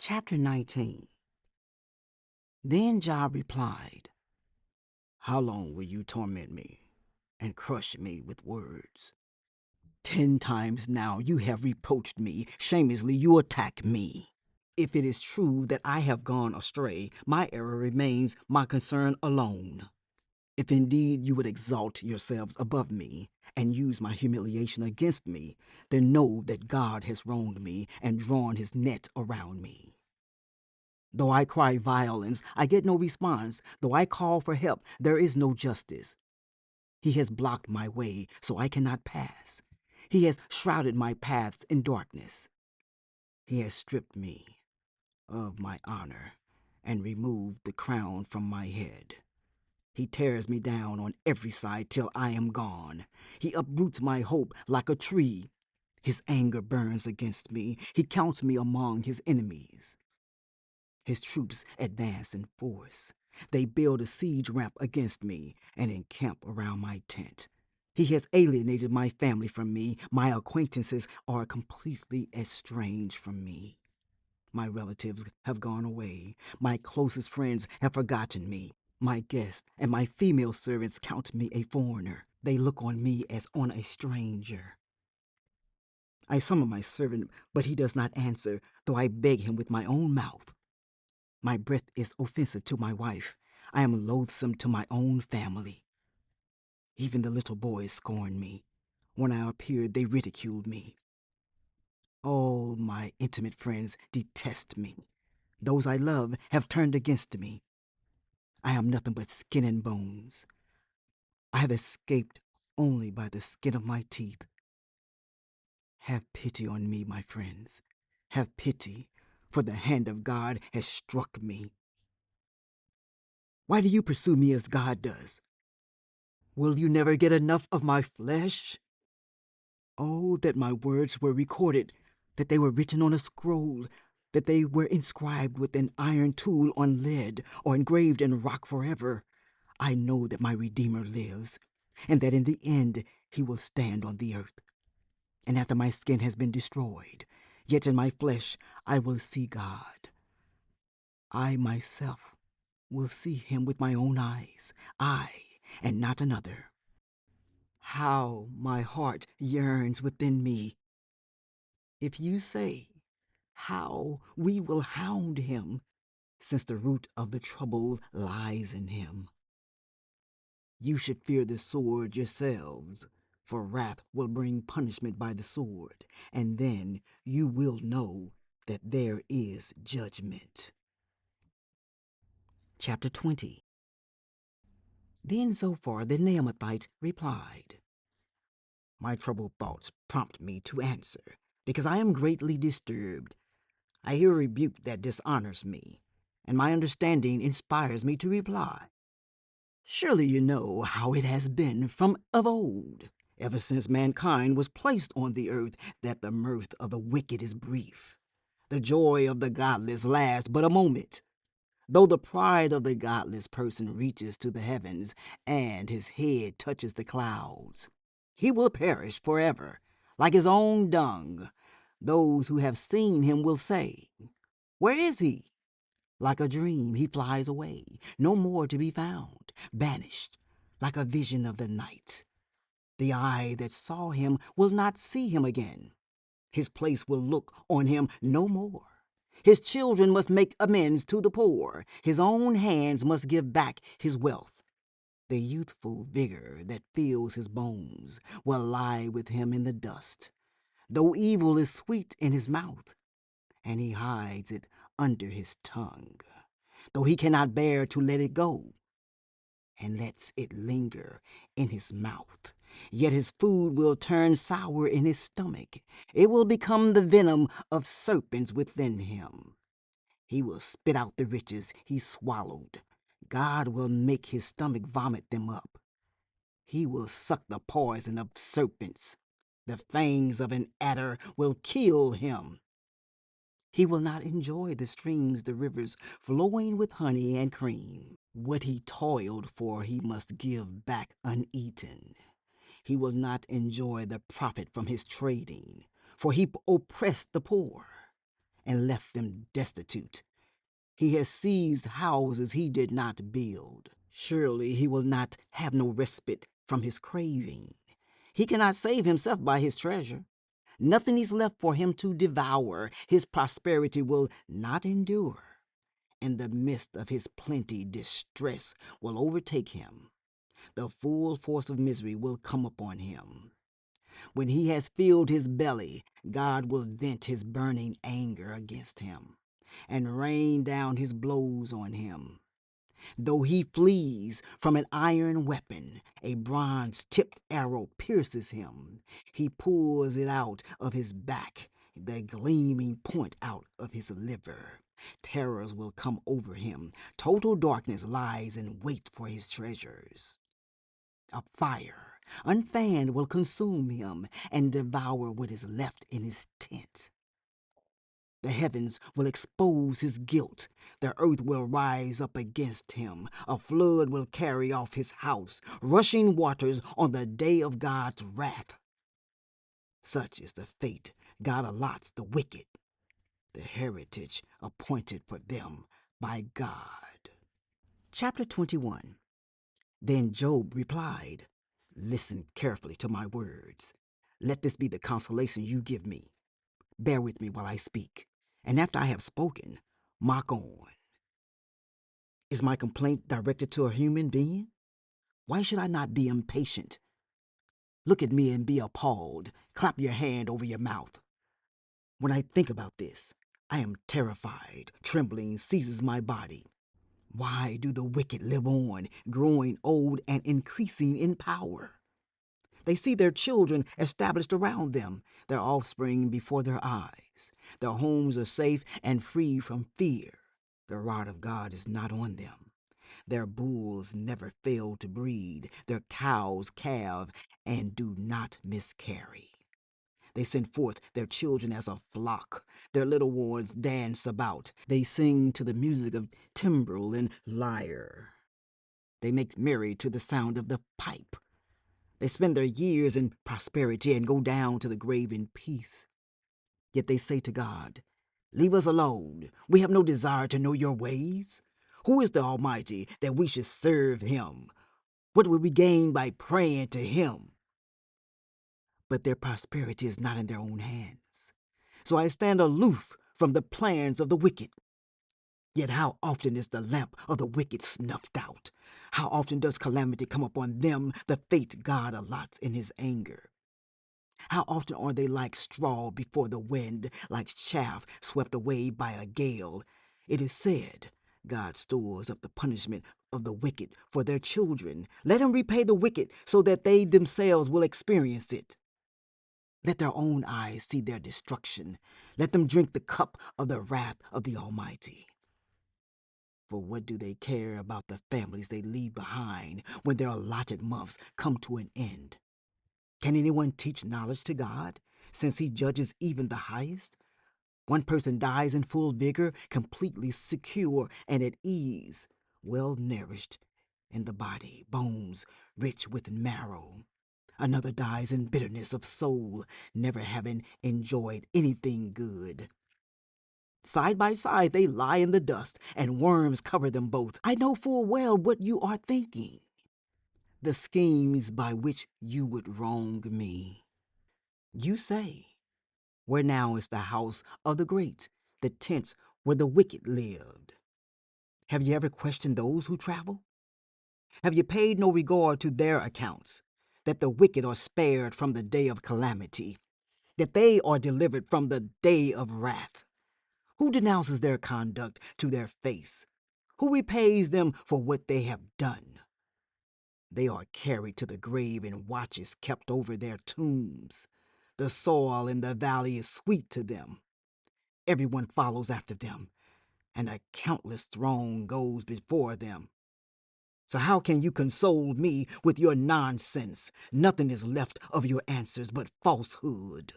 Chapter 19. Then Job replied, "How long will you torment me and crush me with words? 10 times now you have reproached me, shamelessly you attack me. If it is true that I have gone astray, my error remains my concern alone. If indeed you would exalt yourselves above me and use my humiliation against me, then know that God has wronged me and drawn his net around me. Though I cry violence, I get no response. Though I call for help, there is no justice. He has blocked my way, so I cannot pass. He has shrouded my paths in darkness. He has stripped me of my honor and removed the crown from my head. He tears me down on every side till I am gone. He uproots my hope like a tree. His anger burns against me. He counts me among his enemies. His troops advance in force. They build a siege ramp against me and encamp around my tent. He has alienated my family from me. My acquaintances are completely estranged from me. My relatives have gone away. My closest friends have forgotten me. My guests and my female servants count me a foreigner. They look on me as on a stranger. I summon my servant, but he does not answer, though I beg him with my own mouth. My breath is offensive to my wife. I am loathsome to my own family. Even the little boys scorn me. When I appeared, they ridiculed me. All my intimate friends detest me. Those I love have turned against me. I am nothing but skin and bones. I have escaped only by the skin of my teeth. Have pity on me, my friends. Have pity, for the hand of God has struck me. Why do you pursue me as God does? Will you never get enough of my flesh? Oh, that my words were recorded, that they were written on a scroll, that they were inscribed with an iron tool on lead, or engraved in rock forever. I know that my Redeemer lives, and that in the end he will stand on the earth. And after my skin has been destroyed, yet in my flesh I will see God. I myself will see him with my own eyes, I, and not another. How my heart yearns within me. If you say, how we will hound him, since the root of the trouble lies in him. You should fear the sword yourselves, for wrath will bring punishment by the sword, and then you will know that there is judgment. Chapter 20. Then Zophar the Naamathite replied, My troubled thoughts prompt me to answer, because I am greatly disturbed. I hear a rebuke that dishonors me, and my understanding inspires me to reply. Surely you know how it has been from of old, ever since mankind was placed on the earth, that the mirth of the wicked is brief. The joy of the godless lasts but a moment. Though the pride of the godless person reaches to the heavens, and his head touches the clouds, he will perish forever, like his own dung. Those who have seen him will say, Where is he? Like a dream he flies away, no more to be found, banished, like a vision of the night. The eye that saw him will not see him again. His place will look on him no more. His children must make amends to the poor. His own hands must give back his wealth. The youthful vigor that fills his bones will lie with him in the dust, though evil is sweet in his mouth, and he hides it under his tongue, though he cannot bear to let it go, and lets it linger in his mouth. Yet his food will turn sour in his stomach. It will become the venom of serpents within him. He will spit out the riches he swallowed. God will make his stomach vomit them up. He will suck the poison of serpents. The fangs of an adder will kill him. He will not enjoy the streams, the rivers flowing with honey and cream. What he toiled for he must give back uneaten. He will not enjoy the profit from his trading, for he oppressed the poor. and left them destitute. He has seized houses he did not build. Surely he will not have no respite from his craving. He cannot save himself by his treasure. Nothing is left for him to devour. His prosperity will not endure. In the midst of his plenty, distress will overtake him. The full force of misery will come upon him. When he has filled his belly, God will vent his burning anger against him and rain down his blows on him. Though he flees from an iron weapon, a bronze-tipped arrow pierces him. He pulls it out of his back, the gleaming point out of his liver. Terrors will come over him. Total darkness lies in wait for his treasures. A fire, unfanned, will consume him and devour what is left in his tent. The heavens will expose his guilt. The earth will rise up against him. A flood will carry off his house, rushing waters on the day of God's wrath. Such is the fate God allots the wicked, the heritage appointed for them by God. Chapter 21. Then Job replied, "Listen carefully to my words. Let this be the consolation you give me. Bear with me while I speak, and after I have spoken, mock on. Is my complaint directed to a human being? Why should I not be impatient? Look at me and be appalled. Clap your hand over your mouth. When I think about this, I am terrified. Trembling seizes my body. Why do the wicked live on, growing old and increasing in power? They see their children established around them, their offspring before their eyes. Their homes are safe and free from fear. The rod of God is not on them. Their bulls never fail to breed. Their cows calve and do not miscarry. They send forth their children as a flock. Their little ones dance about. They sing to the music of timbrel and lyre. They make merry to the sound of the pipe. They spend their years in prosperity and go down to the grave in peace. Yet they say to God, "Leave us alone. We have no desire to know your ways. Who is the Almighty that we should serve him? What will we gain by praying to him?" But their prosperity is not in their own hands. So I stand aloof from the plans of the wicked. Yet how often is the lamp of the wicked snuffed out? How often does calamity come upon them, the fate God allots in his anger? How often are they like straw before the wind, like chaff swept away by a gale? It is said, God stores up the punishment of the wicked for their children. Let him repay the wicked so that they themselves will experience it. Let their own eyes see their destruction. Let them drink the cup of the wrath of the Almighty. For what do they care about the families they leave behind when their allotted months come to an end? Can anyone teach knowledge to God, since he judges even the highest? One person dies in full vigor, completely secure and at ease, well nourished in the body, bones rich with marrow. Another dies in bitterness of soul, never having enjoyed anything good. Side by side they lie in the dust, and worms cover them both. I know full well what you are thinking, the schemes by which you would wrong me. You say, "Where now is the house of the great, the tents where the wicked lived?" Have you ever questioned those who travel? Have you paid no regard to their accounts, that the wicked are spared from the day of calamity, that they are delivered from the day of wrath? Who denounces their conduct to their face? Who repays them for what they have done? They are carried to the grave in watches kept over their tombs. The soil in the valley is sweet to them. Everyone follows after them, and a countless throng goes before them. So how can you console me with your nonsense? Nothing is left of your answers but falsehood.